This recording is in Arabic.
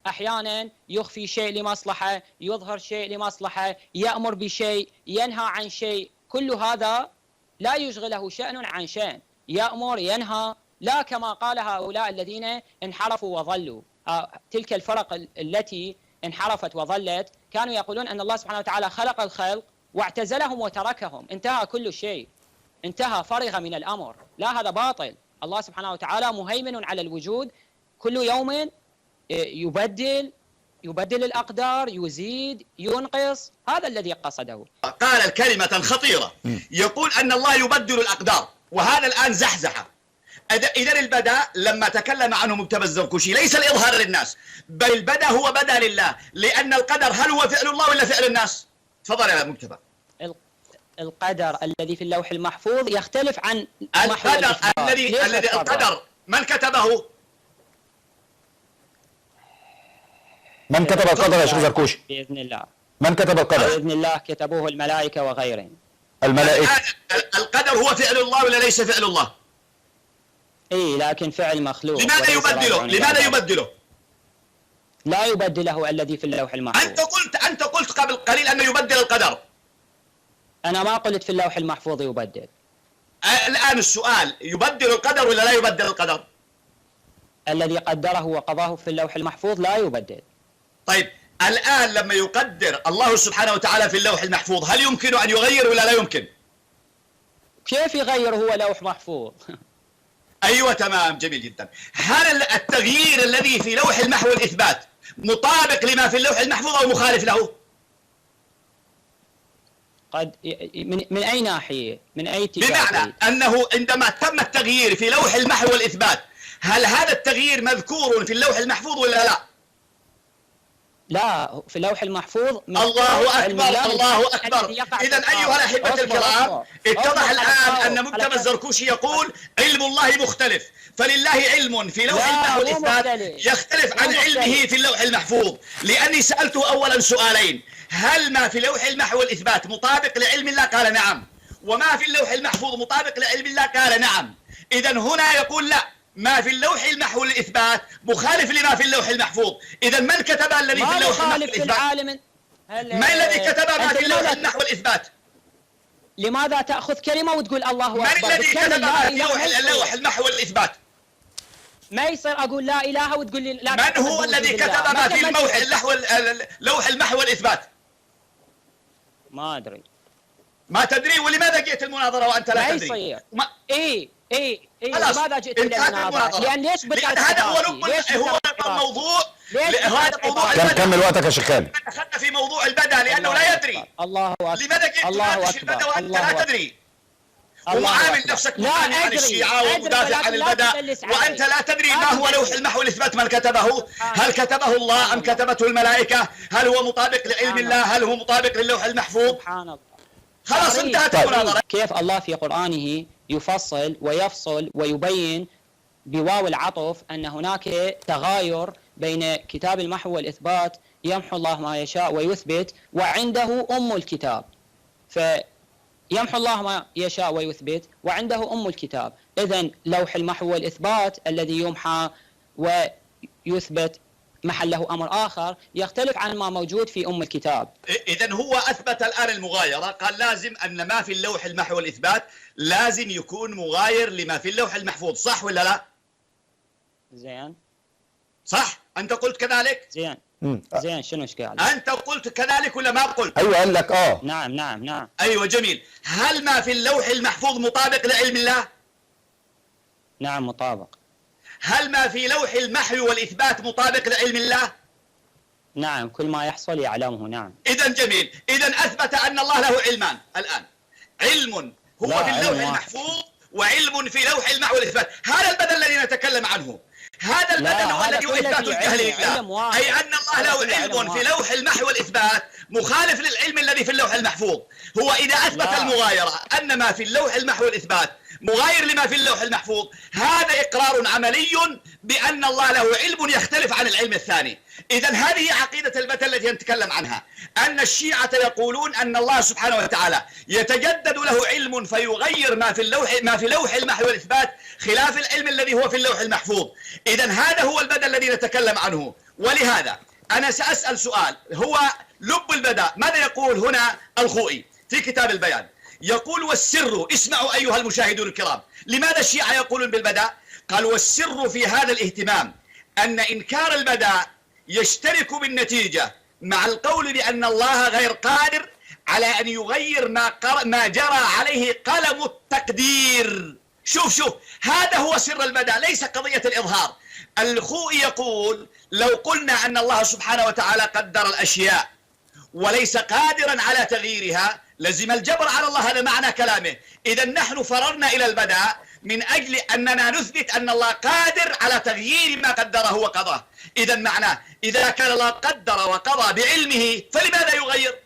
أحيانا يخفي شيء لمصلحة، يظهر شيء لمصلحة، يأمر بشيء، ينهى عن شيء، كل هذا لا يشغله شأن عن شأن، يأمر ينهى، لا كما قال هؤلاء الذين انحرفوا وظلوا. تلك الفرق التي انحرفت وظلت كانوا يقولون أن الله سبحانه وتعالى خلق الخلق واعتزلهم وتركهم، انتهى كل شيء، انتهى، فرغ من الأمر. لا، هذا باطل. الله سبحانه وتعالى مهيمن على الوجود، كل يوم يبدل الأقدار، يزيد، ينقص، هذا الذي قصده. قال كلمة خطيرة، يقول أن الله يبدل الأقدار، وهذا الآن زحزحة. إذا البدء لما تكلم عنه مجتبى الزركشي ليس الإظهار للناس، بل البدء هو بدء لله، لأن القدر هل هو فعل الله ولا فعل الناس؟ تفضل يا مجتبى. القدر الذي في اللوح المحفوظ يختلف عن القدر القدر من كتبه؟ من كتب القدر يا شيخ زركوشي؟ بإذن الله. من كتب القدر؟ بإذن الله كتبوه الملائكة وغيرهم. الملائكة. القدر هو فعل الله ولا ليس فعل الله؟ اي، لكن فعل مخلوق. لماذا يبدله؟ لماذا يبدله؟ لا يبدله الذي في اللوح المحفوظ. أنت قلت قبل قليل أنه يبدل القدر. أنا ما قلت في اللوح المحفوظ يبدل. الآن السؤال، يبدل القدر ولا لا يبدل القدر؟ الذي قدره وقضاه في اللوح المحفوظ لا يبدل. طيب الآن لما يقدر الله سبحانه وتعالى في اللوح المحفوظ، هل يمكن أن يغير ولا لا يمكن؟ كيف يغير هو لوح محفوظ؟ أيوة تمام، جميل جدا. هل التغيير الذي في لوح المحو والإثبات مطابق لما في اللوح المحفوظ أو مخالف له؟ قد من أي ناحية؟ من أي اتجاه؟ بمعنى أنه عندما تم التغيير في لوح المحو والإثبات، هل هذا التغيير مذكور في اللوح المحفوظ ولا لا؟ لا، في اللوح المحفوظ. الله أكبر، الله أكبر. إذا أيها الأحبة الكرام، اتضح الآن أن مجتبى الزركوشي يقول علم الله مختلف، فلله علم في لوح المحو والإثبات يختلف عن علمه في اللوح المحفوظ. لأني سألته أولا سؤالين: هل ما في لوح المحو والإثبات مطابق لعلم الله؟ قال نعم. وما في اللوح المحفوظ مطابق لعلم الله؟ قال نعم. إذا هنا يقول لا، ما في اللوح المحو والإثبات مخالف لما في اللوح المحفوظ. إذا من كتب الذي في اللوح المحو والإثبات؟ ما الذي كتب ما في اللوح المحو والإثبات؟ لماذا تأخذ كلمة وتقول الله أكبر؟ من الذي كتب ما في اللوح المحو والإثبات؟ ما يصير أقول لا إله وتقول لي لا. من هو الذي كتب ما في لوح المحو والإثبات؟ ما أدري. ما تدري؟ ولماذا جئت المناظرة وأنت لا تدري؟ ما يصير. لماذا جئت المناظرة؟ لأن ليش هذا هو الموضوع. هذا موضوع البدء. كمل وقتك يا شيخ خالد. دخلنا في موضوع البدء لأنه لا يدري. الله أكبر. لماذا جئت تناقش البدء وأنت لا تدري؟ وعامل نفسك مدافع عن الشيعة ومدافع عن البدء وأنت لا تدري ما هو لوح المحو والإثبات، من كتبه؟ هل كتبه الله أم كتبته الملائكة؟ هل هو مطابق لعلم الله؟ هل هو مطابق للوح المحفوظ؟ سبحان الله. خلاص انتهت المناظرة. كيف الله في قرآنه يفصل ويفصل ويبين بواو العطف أن هناك تغاير بين كتاب المحو والإثبات، يمحو الله ما يشاء ويثبت، وعنده أم الكتاب. فيمحو الله ما يشاء ويثبت وعنده أم الكتاب. إذن لوح المحو والإثبات الذي يمحى ويثبت محله أمر آخر يختلف عن ما موجود في أم الكتاب. إذن هو أثبت الآن المغايرة، قال لازم أن ما في اللوح المحو والإثبات لازم يكون مغاير لما في اللوح المحفوظ، صح ولا لا؟ زين. صح؟ أنت قلت كذلك؟ زين. زين، شنو إشكال؟ أنت قلت كذلك ولا ما قلت؟ أيوة قال لك نعم. أيوة جميل. هل ما في اللوح المحفوظ مطابق لعلم الله؟ نعم مطابق. هل ما في لوح المحو والإثبات مطابق لعلم الله؟ نعم، كل ما يحصل يعلمه. نعم. إذا جميل. إذا أثبت أن الله له علمان الآن، علم هو في اللوح المحفوظ وعلم في لوح المحو والإثبات. هذا البدل الذي نتكلم عنه، هذا البدل هو الذي إثبات الجهل لله، أي أن الله له علم في لوح المحو والإثبات مخالف للعلم الذي في اللوح المحفوظ. هو إذا أثبت المغايرة أن ما في اللوح المحو والإثبات مغاير لما في اللوح المحفوظ، هذا إقرار عملي بأن الله له علم يختلف عن العلم الثاني. إذا هذه عقيدة البدل التي نتكلم عنها، أن الشيعة يقولون أن الله سبحانه وتعالى يتجدد له علم فيغير ما في لوح المحو والإثبات خلاف العلم الذي هو في اللوح المحفوظ. إذا هذا هو البدل الذي نتكلم عنه، ولهذا أنا سأسأل سؤال هو لب البداء. ماذا يقول هنا الخوئي في كتاب البيان؟ يقول والسر، اسمعوا أيها المشاهدون الكرام، لماذا الشيعة يقولون بالبداء؟ قال والسر في هذا الاهتمام أن إنكار البداء يشترك بالنتيجة مع القول بأن الله غير قادر على أن يغير ما جرى عليه قلم التقدير. شوف هذا هو سر البداء، ليس قضية الإظهار. الخوئي يقول لو قلنا أن الله سبحانه وتعالى قدر الأشياء وليس قادرا على تغييرها لزم الجبر على الله، هذا معنى كلامه. إذا نحن فررنا إلى البداء من أجل أننا نثبت أن الله قادر على تغيير ما قدره وقضاه. إذا معناه إذا كان الله قدر وقضى بعلمه فلماذا يغير؟